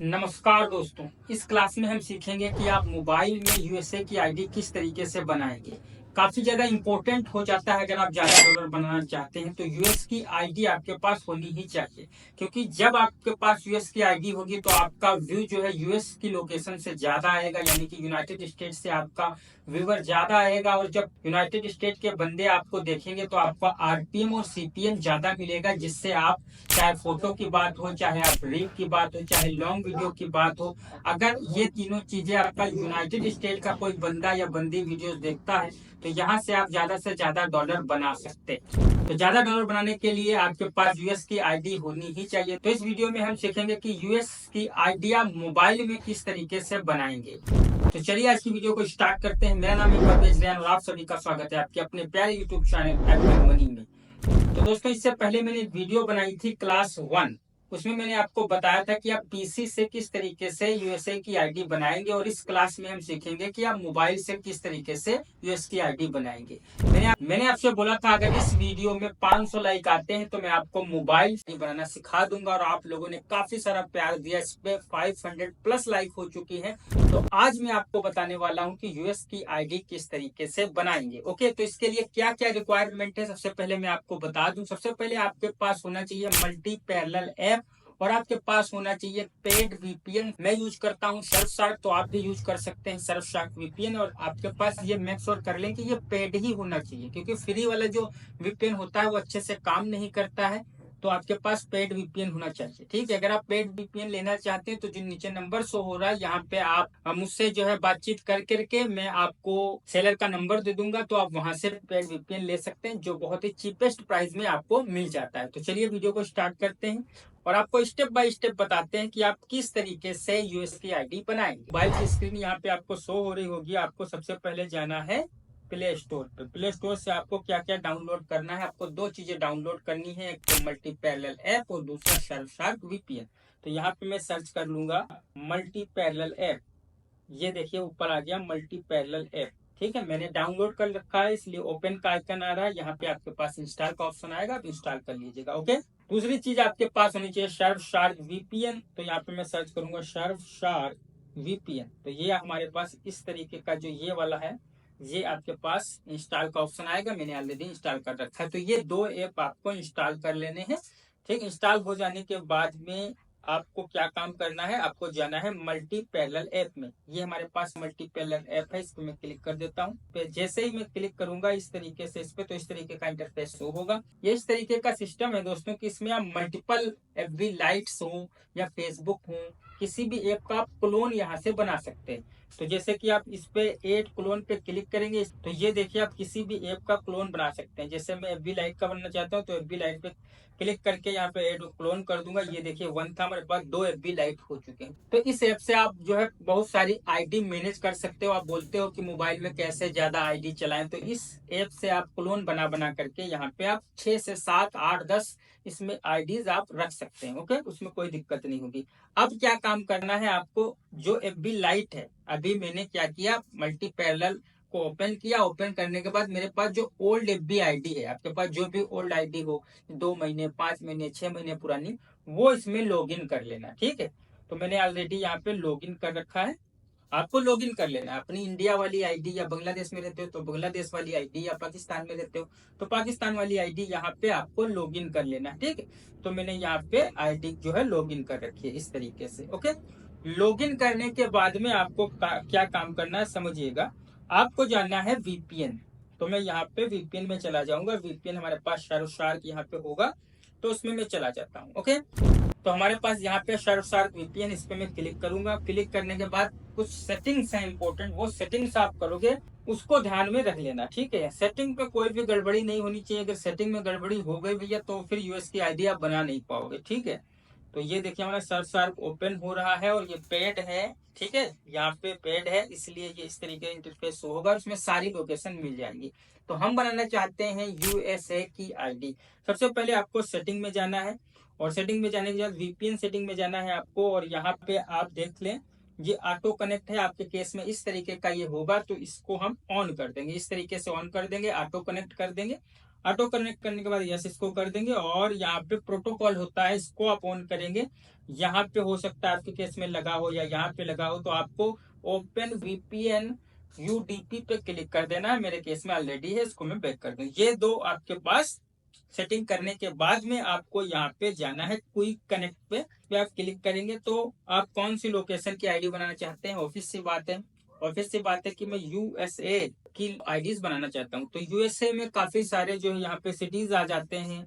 नमस्कार दोस्तों, इस क्लास में हम सीखेंगे कि आप मोबाइल में यूएसए की आईडी किस तरीके से बनाएंगे। काफी ज्यादा इंपॉर्टेंट हो जाता है। अगर आप ज्यादा डॉलर बनाना चाहते हैं तो यूएस की आईडी आपके पास होनी ही चाहिए, क्योंकि जब आपके पास यूएस की आईडी होगी तो आपका व्यू जो है यूएस की लोकेशन से ज्यादा आएगा, यानी कि यूनाइटेड स्टेट से आपका व्यूवर ज्यादा आएगा। और जब यूनाइटेड स्टेट के बंदे आपको देखेंगे तो आपका आरपीएम और सीपीएम ज्यादा मिलेगा, जिससे आप चाहे फोटो की बात हो, चाहे आप रील की बात हो, चाहे लॉन्ग वीडियो की बात हो, अगर ये तीनों चीजें आपका यूनाइटेड स्टेट का कोई बंदा या बंदी वीडियोस देखता है तो यहाँ से आप ज्यादा से ज्यादा डॉलर बना सकते हैं। तो ज्यादा डॉलर बनाने के लिए आपके पास यूएस की आईडी होनी ही चाहिए। तो इस वीडियो में हम सीखेंगे कि यूएस की आईडी आप मोबाइल में किस तरीके से बनाएंगे। तो चलिए आज की वीडियो को स्टार्ट करते हैं। मेरा नाम है परवेज रैन और आप सभी का स्वागत है आपके अपने प्यारे यूट्यूब चैनल एडमिन मनी में। तो दोस्तों, इससे पहले मैंने वीडियो बनाई थी क्लास 1। उसमें मैंने आपको बताया था कि आप पीसी से किस तरीके से यूएसए की आईडी बनाएंगे, और इस क्लास में हम सीखेंगे कि आप मोबाइल से किस तरीके से यूएस की आईडी बनाएंगे। मैंने आपसे बोला था अगर इस वीडियो में 500 लाइक आते हैं तो मैं आपको मोबाइल से बनाना सिखा दूंगा, और आप लोगों ने काफी सारा प्यार दिया। इस पे 500 प्लस लाइक हो चुकी है। तो आज मैं आपको बताने वाला हूं कि यूएस की आईडी किस तरीके से बनाएंगे। ओके, तो इसके लिए क्या क्या रिक्वायरमेंट है सबसे पहले मैं आपको बता दूं। सबसे पहले आपके पास होना चाहिए मल्टी पैरेलल ऐप, और आपके पास होना चाहिए पेड वीपीएन। मैं यूज करता हूं सर्फशार्क, तो आप भी यूज कर सकते हैं सर्फशार्क वीपीएन। और आपके पास ये मेक श्योर कर लें कि ये पेड ही होना चाहिए, क्योंकि फ्री वाला जो वीपीएन होता है वो अच्छे से काम नहीं करता है। तो आपके पास पेड वीपीएन होना चाहिए। ठीक है, अगर आप पेड वीपीएन लेना चाहते हैं तो जो नीचे नंबर शो हो रहा है यहाँ पे आप मुझसे जो है बातचीत कर करके मैं आपको सेलर का नंबर दे दूंगा, तो आप वहां से पेड वीपीएन ले सकते हैं, जो बहुत ही चीपेस्ट प्राइस में आपको मिल जाता है। तो चलिए वीडियो को स्टार्ट करते हैं और आपको स्टेप बाय स्टेप बताते हैं कि आप किस तरीके से यूएस की आईडी बनाएंगे। मोबाइल की स्क्रीन यहाँ पे आपको शो हो रही होगी। आपको सबसे पहले जाना है प्ले स्टोर पे। प्ले स्टोर से आपको क्या क्या डाउनलोड करना है, आपको दो चीजें डाउनलोड करनी है, एक तो मल्टी पैरेलल ऐप और दूसरा सर्फशार्क वीपीएन। तो यहाँ पे मैं सर्च कर लूंगा मल्टी पैरेलल ऐप। ये देखिए ऊपर आ गया मल्टी पैरेलल ऐप। ठीक है, मैंने डाउनलोड कर रखा है इसलिए ओपन का आइकन आ रहा है। यहाँ पे आपके पास इंस्टॉल का ऑप्शन आएगा, आप इंस्टॉल कर लीजिएगा। ओके, दूसरी चीज आपके पास होनी चाहिए सर्फशार्क वीपीएन। तो यहाँ पे मैं सर्च करूंगा सर्फशार्क वीपीएन। तो ये हमारे पास इस तरीके का जो ये वाला है, ये आपके पास इंस्टॉल का ऑप्शन आएगा। मैंने ऑलरेडी इंस्टॉल कर रखा है। तो ये दो ऐप आपको इंस्टॉल कर लेने हैं। ठीक, इंस्टॉल हो जाने के बाद में आपको क्या काम करना है, आपको जाना है मल्टी पैरेलल ऐप में। ये हमारे पास मल्टी पैरेलल ऐप है, इस पर मैं क्लिक कर देता हूँ। जैसे ही मैं क्लिक करूंगा इस तरीके से इस पे, तो इस तरीके का इंटरफेस शो होगा। ये इस तरीके का सिस्टम है दोस्तों कि इसमें आप मल्टीपल एफबी लाइट्स हो या फेसबुक हो, किसी भी ऐप का आप क्लोन यहाँ से बना सकते हैं। तो जैसे कि आप इस पे एड क्लोन पे क्लिक करेंगे तो ये देखिए आप किसी भी ऐप का क्लोन बना सकते हैं। जैसे मैं एफबी लाइट का बनना चाहता हूँ तो एफबी लाइट पे क्लिक करके यहाँ पे एड क्लोन कर दूंगा। ये देखिए वन था, हमारे पास दो एफबी लाइट हो चुके हैं। तो इस ऐप से आप जो है बहुत सारी आईडी मैनेज कर सकते हो। आप बोलते हो कि मोबाइल में कैसे ज्यादा आईडी चलाएं, तो इस ऐप से आप क्लोन बना बना करके यहाँ पे आप 6 से 7 8 10 इसमें आईडीज आप रख सकते हैं। ओके, उसमें कोई दिक्कत नहीं होगी। अब क्या काम करना है आपको, जो एफबी लाइट है, अभी मैंने क्या किया, मल्टी पैरेलल को ओपन किया। ओपन करने के बाद मेरे पास जो ओल्ड एफबी आईडी है, आपके पास जो भी ओल्ड आईडी हो 2 महीने 5 महीने 6 महीने पुरानी, वो इसमें लॉगिन कर लेना। ठीक है, तो मैंने ऑलरेडी यहाँ पे लॉगिन कर रखा है। आपको लॉगिन कर लेना है अपनी इंडिया वाली आईडी, या बांग्लादेश में रहते हो तो बांग्लादेश वाली आईडी, या पाकिस्तान में रहते हो तो पाकिस्तान वाली आईडी यहाँ पे आपको लॉगिन कर लेना है। ठीक है, तो मैंने यहाँ पे आईडी जो है लॉगिन कर रखी है इस तरीके से। ओके, लॉगिन करने के बाद में आपको क्या काम करना है समझिएगा। आपको जानना है वीपीएन। तो मैं यहाँ पे वीपीएन में चला जाऊंगा। वीपीएन हमारे पास सर्फशार्क यहाँ पे होगा, तो उसमें मैं चला जाता हूँ। ओके, तो हमारे पास यहाँ पे सर्फशार्क वीपीएन, इस पे मैं क्लिक करूंगा। क्लिक करने के बाद कुछ सेटिंग्स हैं इंपॉर्टेंट, वो सेटिंग्स आप करोगे, उसको ध्यान में रख लेना। ठीक है, सेटिंग पे कोई भी गड़बड़ी नहीं होनी चाहिए। अगर सेटिंग में गड़बड़ी हो गई भैया तो फिर यूएस की आईडी आप बना नहीं पाओगे। ठीक है, तो ये देखिए हमारा सर्फशार्क ओपन हो रहा है और ये पेड है। ठीक है, यहाँ पे पेड है इसलिए ये इस तरीके इंटरफेस होगा, उसमें सारी लोकेशन मिल जाएंगी। तो हम बनाना चाहते हैं यूएसए की आईडी। सबसे पहले आपको सेटिंग में जाना है, और सेटिंग में जाने के बाद वीपीएन सेटिंग में जाना है आपको। और यहाँ पे आप देख लें ये ऑटो कनेक्ट है, आपके केस में इस तरीके का ये होगा, तो इसको हम ऑन कर देंगे। इस तरीके से ऑन कर देंगे, ऑटो कनेक्ट कर देंगे। ऑटो कनेक्ट करने के बाद यस इसको कर देंगे और यहाँ पे प्रोटोकॉल होता है, इसको आप ऑन करेंगे। यहाँ पे हो सकता है आपके केस में लगा हो या यहाँ पे लगा हो, तो आपको ओपन वीपीएन यूडीपी पे क्लिक कर देना है। मेरे केस में ऑलरेडी है, इसको मैं बैक कर दूं। ये दो आपके पास सेटिंग करने के बाद में आपको यहाँ पे जाना है क्विक कनेक्ट पे आप क्लिक करेंगे तो आप कौन सी लोकेशन की आईडी बनाना चाहते हैं। ऑफिस से बात है, ऑफिस से बात है कि मैं यूएसए की आईडीज बनाना चाहता हूँ, तो यूएसए में काफी सारे जो है यहाँ पे सिटीज आ जाते हैं।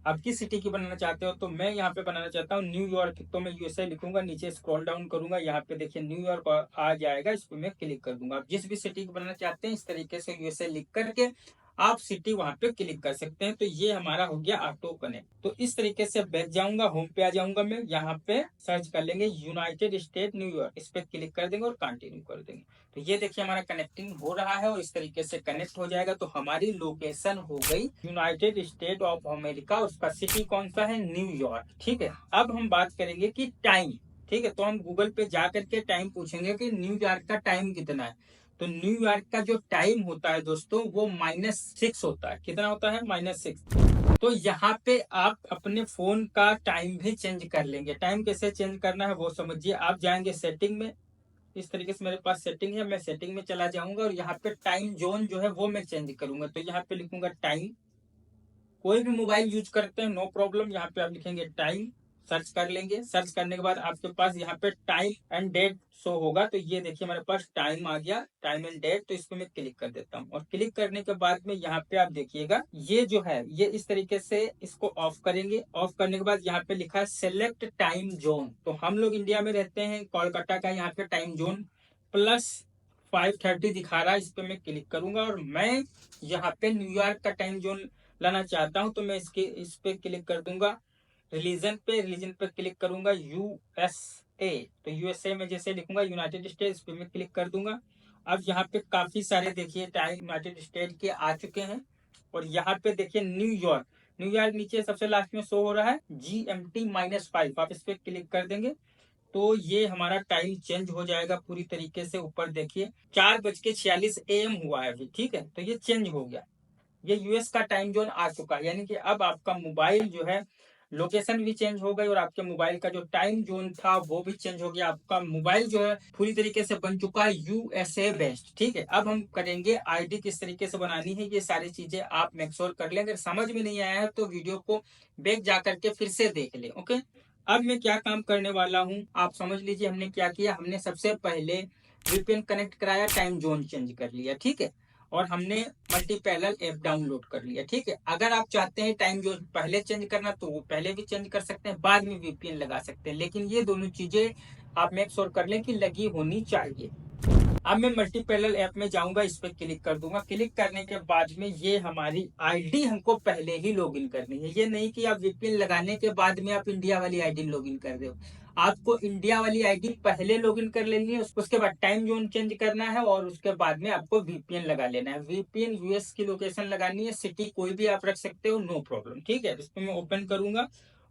आप किस सिटी की बनाना चाहते हो, तो मैं यहाँ पे बनाना चाहता हूँ न्यूयॉर्क, तो मैं यूएसए लिखूंगा, नीचे स्क्रॉल डाउन करूंगा, यहाँ पे देखिए न्यूयॉर्क आ जाएगा, इस पे मैं क्लिक कर दूंगा। आप जिस भी सिटी की बनाना चाहते हैं इस तरीके से यूएसए लिख करके आप सिटी वहां पे क्लिक कर सकते हैं। तो ये हमारा हो गया ऑटो कनेक्ट। तो इस तरीके से बैठ जाऊंगा, होम पे आ जाऊंगा, मैं यहाँ पे सर्च कर लेंगे यूनाइटेड स्टेट न्यूयॉर्क, इस पे क्लिक कर देंगे और कंटिन्यू कर देंगे। तो ये देखिए हमारा कनेक्टिंग हो रहा है और इस तरीके से कनेक्ट हो जाएगा। तो हमारी लोकेशन हो गई यूनाइटेड स्टेट ऑफ अमेरिका, उसका सिटी कौन सा है, न्यूयॉर्क। ठीक है, अब हम बात करेंगे कि टाइम। ठीक है, तो हम गूगल पे जा करके टाइम पूछेंगे कि न्यूयॉर्क का टाइम कितना है। तो न्यूयॉर्क का जो टाइम होता है दोस्तों वो -6 होता है। कितना होता है, -6। तो यहाँ पे आप अपने फोन का टाइम भी चेंज कर लेंगे। टाइम कैसे चेंज करना है वो समझिए। आप जाएंगे सेटिंग में, इस तरीके से मेरे पास सेटिंग है, मैं सेटिंग में चला जाऊंगा और यहाँ पे टाइम जोन जो है वो मैं चेंज करूंगा। तो यहाँ पे लिखूंगा टाइम, कोई भी मोबाइल यूज करते हैं नो प्रॉब्लम, यहाँ पे आप लिखेंगे टाइम, सर्च कर लेंगे। सर्च करने के बाद आपके पास यहाँ पे टाइम एंड डेट शो होगा। तो ये देखिए हमारे पास टाइम आ गया, टाइम एंड डेट। तो इसको मैं क्लिक कर देता हूँ और क्लिक करने के बाद में यहाँ पे आप देखिएगा ये जो है ये इस तरीके से इसको ऑफ करेंगे। ऑफ करने के बाद यहाँ पे लिखा है सेलेक्ट टाइम जोन। तो हम लोग इंडिया में रहते हैं, कोलकाता का यहाँ पे टाइम जोन +5:30 दिखा रहा है, इस पे मैं क्लिक करूंगा और मैं यहाँ पे न्यूयॉर्क का टाइम जोन लाना चाहता हूं। तो मैं इस पे क्लिक कर दूंगा। रिलीजन पे क्लिक करूंगा यूएसए। तो यूएसए में जैसे लिखूंगा यूनाइटेड स्टेट, इस पे मैं क्लिक कर दूंगा। अब यहाँ पे काफी सारे देखिए टाइम यूनाइटेड स्टेट के आ चुके हैं और यहाँ पे देखिए न्यूयॉर्क, न्यूयॉर्क नीचे सबसे लास्ट में शो हो रहा है GMT-5। आप इस पे क्लिक कर देंगे तो ये हमारा टाइम चेंज हो जाएगा पूरी तरीके से। ऊपर देखिए 4:46 AM हुआ है अभी। ठीक है, तो ये चेंज हो गया, ये यूएस का टाइम जोन आ चुका है। यानी कि अब आपका मोबाइल जो है लोकेशन भी चेंज हो गई और आपके मोबाइल का जो टाइम जोन था वो भी चेंज हो गया। आपका मोबाइल जो है पूरी तरीके से बन चुका है यूएसए बेस्ड। ठीक है, अब हम करेंगे आईडी किस तरीके से बनानी है, ये सारी चीजें आप मेक श्योर कर लें। अगर समझ में नहीं आया है तो वीडियो को बैक जा करके फिर से देख ले। ओके, अब मैं क्या काम करने वाला हूँ आप समझ लीजिए। हमने क्या किया, हमने सबसे पहले वीपीएन कनेक्ट कराया, टाइम जोन चेंज कर लिया। ठीक है, और हमने मल्टीपैरल ऐप डाउनलोड कर लिया। ठीक है, अगर आप चाहते हैं टाइम जोन पहले चेंज करना तो वो पहले भी चेंज कर सकते हैं, बाद में वीपीएन लगा सकते हैं, लेकिन ये दोनों चीजें आप मेक श्योर कर लें कि लगी होनी चाहिए। अब मैं मल्टीपैरल ऐप में जाऊंगा, इस पर क्लिक कर दूंगा। क्लिक करने के बाद में ये हमारी आईडी हमको पहले ही लॉगिन करनी है। ये नहीं कि आप वीपीएन लगाने के बाद में आप इंडिया वाली आईडी लॉगिन कर रहे हो। आपको इंडिया वाली आईडी पहले लॉगिन कर लेनी है, उसके बाद टाइम जोन चेंज करना है और उसके बाद में आपको वीपीएन लगा लेना है। वीपीएन यूएस की लोकेशन लगानी है, सिटी कोई भी आप रख सकते हो, नो प्रॉब्लम। ठीक है, इसको मैं ओपन करूंगा।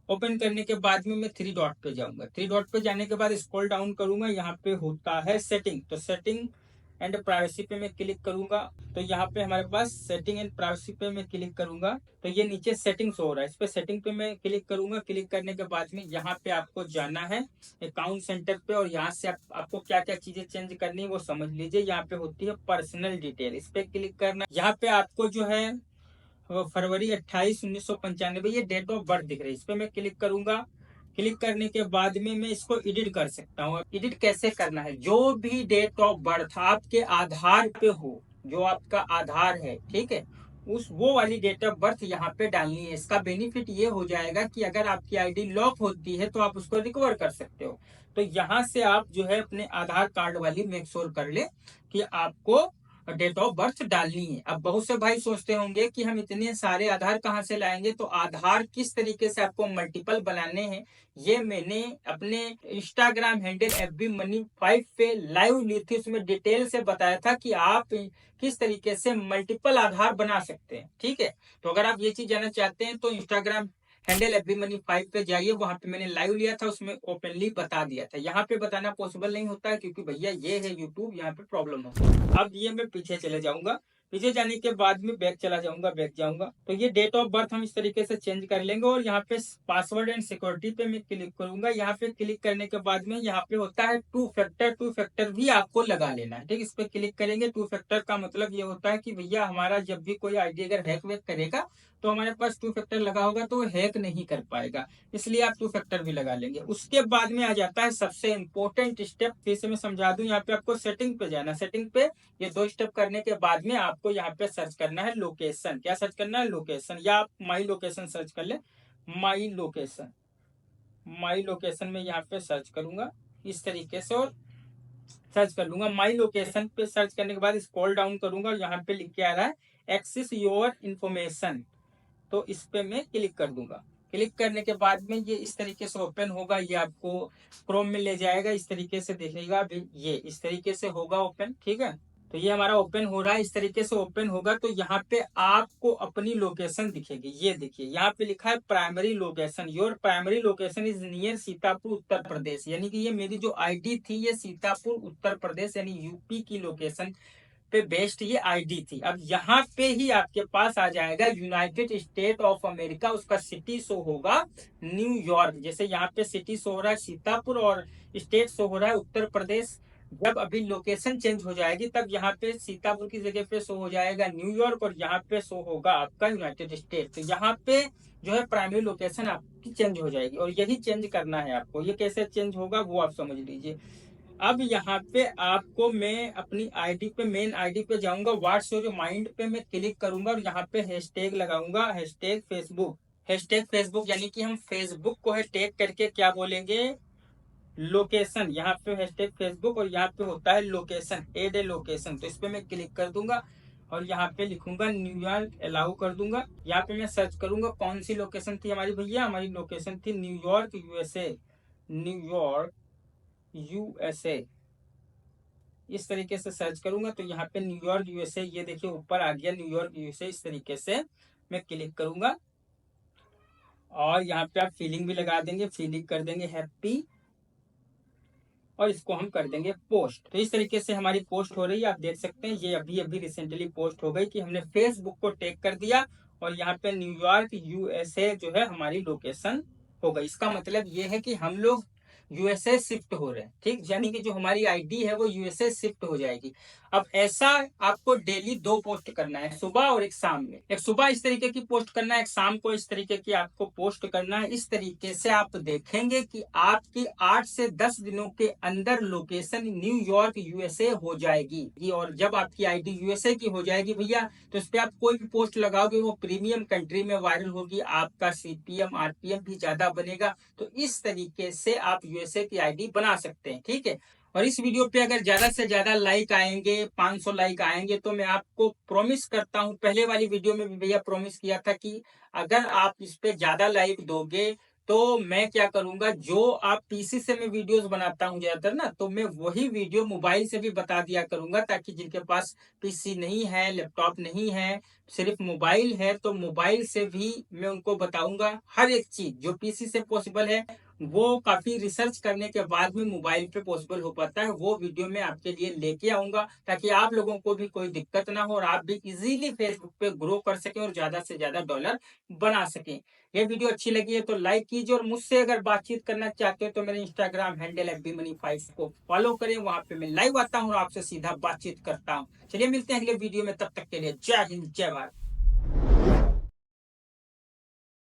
ओपन करने के बाद में मैं 3 डॉट पे जाऊंगा। 3 डॉट पे जाने के बाद स्क्रॉल डाउन करूंगा, यहाँ पे होता है सेटिंग। तो सेटिंग एंड प्राइवेसी पे मैं क्लिक करूंगा। तो यहाँ पे हमारे पास सेटिंग एंड प्राइवेसी पे मैं क्लिक करूंगा तो ये नीचे सेटिंग्स हो रहा है, इस पे सेटिंग पे मैं क्लिक करूंगा। क्लिक करने के बाद में यहाँ पे आपको जाना है अकाउंट सेंटर पे और यहाँ से आपको क्या क्या चीजें चेंज करनी है वो समझ लीजिए। यहाँ पे होती है पर्सनल डिटेल, इस पे क्लिक करना। यहाँ पे आपको जो है फरवरी 28, 1995 ये डेट ऑफ बर्थ दिख रही है, इस पे मैं क्लिक करूंगा। क्लिक करने के बाद में मैं इसको एडिट कर सकता हूँ। एडिट कैसे करना है, जो भी डेट ऑफ बर्थ आपके आधार पे हो, जो आपका आधार है, ठीक है, उस वो वाली डेट ऑफ बर्थ यहाँ पे डालनी है। इसका बेनिफिट ये हो जाएगा कि अगर आपकी आईडी लॉक होती है तो आप उसको रिकवर कर सकते हो। तो यहाँ से आप जो है अपने आधार कार्ड वाली मेक श्योर कर ले कि आपको डेट ऑफ बर्थ डालनी है। अब बहुत से भाई सोचते होंगे कि हम इतने सारे आधार कहाँ से लाएंगे, तो आधार किस तरीके से आपको मल्टीपल बनाने हैं ये मैंने अपने इंस्टाग्राम हैंडल FB Money 5 पे लाइव ली थी, उसमें डिटेल से बताया था कि आप किस तरीके से मल्टीपल आधार बना सकते हैं। ठीक है, तो अगर आप ये चीज जानना चाहते हैं तो इंस्टाग्राम हैंडल FB Money 5 पे जाइए, वहां पे मैंने लाइव लिया था, उसमें ओपनली बता दिया था। यहाँ पे बताना पॉसिबल नहीं होता है क्योंकि भैया ये है यूट्यूब, यहाँ पे प्रॉब्लम है। अब ये मैं पीछे चले जाऊंगा। पीछे जाने के बाद में बैक चला जाऊंगा, बैक जाऊंगा तो ये डेट ऑफ बर्थ हम इस तरीके से चेंज कर लेंगे और यहाँ पे पासवर्ड एंड सिक्योरिटी पे मैं क्लिक करूंगा। यहाँ पे क्लिक करने के बाद में यहाँ पे होता है टू फैक्टर भी आपको लगा लेना है, ठीक। इस पे क्लिक करेंगे। टू फैक्टर का मतलब ये होता है कि भैया हमारा जब भी कोई आईडी अगर हैक वैक करेगा तो हमारे पास टू फैक्टर लगा होगा तो वो हैक नहीं कर पाएगा, इसलिए आप टू फैक्टर भी लगा लेंगे। उसके बाद में आ जाता है सबसे इंपॉर्टेंट स्टेप, फिर से मैं समझा दूं। यहाँ पे आपको सेटिंग पे जाना, सेटिंग पे ये 2 स्टेप करने के बाद में आपको यहाँ पे सर्च करना है लोकेशन। क्या सर्च करना है? लोकेशन, या आप माई लोकेशन सर्च कर ले। माई लोकेशन, माई लोकेशन में यहाँ पे सर्च करूंगा इस तरीके से और सर्च कर लूंगा। माई लोकेशन पे सर्च करने के बाद स्क्रॉल डाउन करूंगा और यहाँ पे लिख के आ रहा है एक्सेस योर इन्फॉर्मेशन, तो इस पे मैं क्लिक कर दूंगा। क्लिक करने के बाद में ये इस तरीके से ओपन होगा, ये आपको क्रोम में ले जाएगा। इस तरीके से देखिएगा, ये इस तरीके से होगा ओपन, ठीक है। तो ये हमारा ओपन हो रहा है, इस तरीके से ओपन होगा तो यहाँ पे आपको अपनी लोकेशन दिखेगी। ये देखिए यहाँ पे लिखा है primary location, your primary location is near Sitapur Uttar Pradesh, यानी कि ये मेरी जो आईडी थी ये सीतापुर उत्तर प्रदेश यानी यूपी की लोकेशन पे बेस्ड ये आईडी थी। अब यहाँ पे ही आपके पास आ जाएगा यूनाइटेड स्टेट ऑफ अमेरिका, उसका सिटी शो होगा न्यूयॉर्क। जैसे यहाँ पे सिटी शो हो रहा है सीतापुर और स्टेट शो हो रहा है उत्तर प्रदेश। जब अभी लोकेशन चेंज हो जाएगी तब यहाँ पे सीतापुर की जगह पे शो हो जाएगा न्यूयॉर्क और यहाँ पे शो होगा आपका यूनाइटेड स्टेट। तो यहाँ पे जो है प्राइमरी लोकेशन आपकी चेंज हो जाएगी और यही चेंज करना है आपको। ये कैसे चेंज होगा वो आप समझ लीजिए। अब यहाँ पे आपको मैं अपनी आईडी पे, मेन आईडी पे जाऊंगा, व्हाट्स योर माइंड पे मैं क्लिक करूंगा और यहाँ पे हैशटैग लगाऊंगा, हैशटैग फेसबुक। हैशटैग फेसबुक यानी कि हम फेसबुक को है टैग करके क्या बोलेंगे? लोकेशन। यहाँ पे हैशटैग फेसबुक और यहाँ पे होता है लोकेशन, एड ए लोकेशन, तो इस पे मैं क्लिक कर दूंगा और यहाँ पे लिखूंगा न्यूयॉर्क, अलाउ कर दूंगा। यहाँ पे मैं सर्च करूंगा कौन सी लोकेशन थी हमारी भैया, हमारी लोकेशन थी न्यूयॉर्क यूएसए, न्यूयॉर्क यूएसए। इस तरीके से सर्च करूंगा तो यहाँ पे न्यूयॉर्क यूएसए, ये देखिए ऊपर आ गया न्यूयॉर्क यूएसए। इस तरीके से मैं क्लिक करूंगा और यहाँ पे आप फीलिंग भी लगा देंगे, फीलिंग कर देंगे हैप्पी और इसको हम कर देंगे पोस्ट। तो इस तरीके से हमारी पोस्ट हो रही है, आप देख सकते हैं ये अभी अभी रिसेंटली पोस्ट हो गई कि हमने फेसबुक को टैग कर दिया और यहाँ पे न्यूयॉर्क यूएसए जो है हमारी लोकेशन हो गई। इसका मतलब ये है कि हम लोग यूएसए शिफ्ट हो रहे हैं, ठीक। यानी कि जो हमारी आईडी है वो यूएसए शिफ्ट हो जाएगी। अब ऐसा आपको डेली 2 पोस्ट करना है, सुबह और एक शाम में। एक सुबह इस तरीके की पोस्ट करना है, एक शाम को इस तरीके की आपको पोस्ट करना है। इस तरीके से आप देखेंगे कि आपकी 8 से 10 दिनों के अंदर लोकेशन न्यूयॉर्क यूएसए हो जाएगी। और जब आपकी आईडी यूएसए की हो जाएगी भैया तो इस पे आप कोई भी पोस्ट लगाओगे वो प्रीमियम कंट्री में वायरल होगी, आपका सीपीएम आरपीएम भी ज्यादा बनेगा। तो इस तरीके से आप यूएसए की आईडी बना सकते हैं, ठीक है। और इस वीडियो पे अगर ज्यादा से ज्यादा लाइक आएंगे, 500 लाइक आएंगे तो मैं आपको प्रॉमिस करता हूं, पहले वाली वीडियो में भी भैया प्रॉमिस किया था कि अगर आप इस पे ज्यादा लाइक दोगे तो मैं क्या करूंगा, जो आप पीसी से मैं वीडियोस बनाता हूं ज्यादातर ना, तो मैं वही वीडियो मोबाइल से भी बता दिया करूंगा, ताकि जिनके पास पीसी नहीं है, लैपटॉप नहीं है, सिर्फ मोबाइल है, तो मोबाइल से भी मैं उनको बताऊंगा हर एक चीज जो पीसी से पॉसिबल है। वो काफी रिसर्च करने के बाद में मोबाइल पे पॉसिबल हो पाता है, वो वीडियो मैं आपके लिए लेके आऊंगा ताकि आप लोगों को भी कोई दिक्कत ना हो और आप भी इजीली फेसबुक पे ग्रो कर सकें और ज्यादा से ज्यादा डॉलर बना सकें। ये वीडियो अच्छी लगी है तो लाइक कीजिए और मुझसे अगर बातचीत करना चाहते हो तो मेरे इंस्टाग्राम हैंडल FBMoney5 को फॉलो करें, वहां पे मैं लाइव आता हूँ और आपसे सीधा बातचीत करता हूँ। चलिए मिलते हैं अगले वीडियो में, तब तक के लिए जय हिंद जय भारत।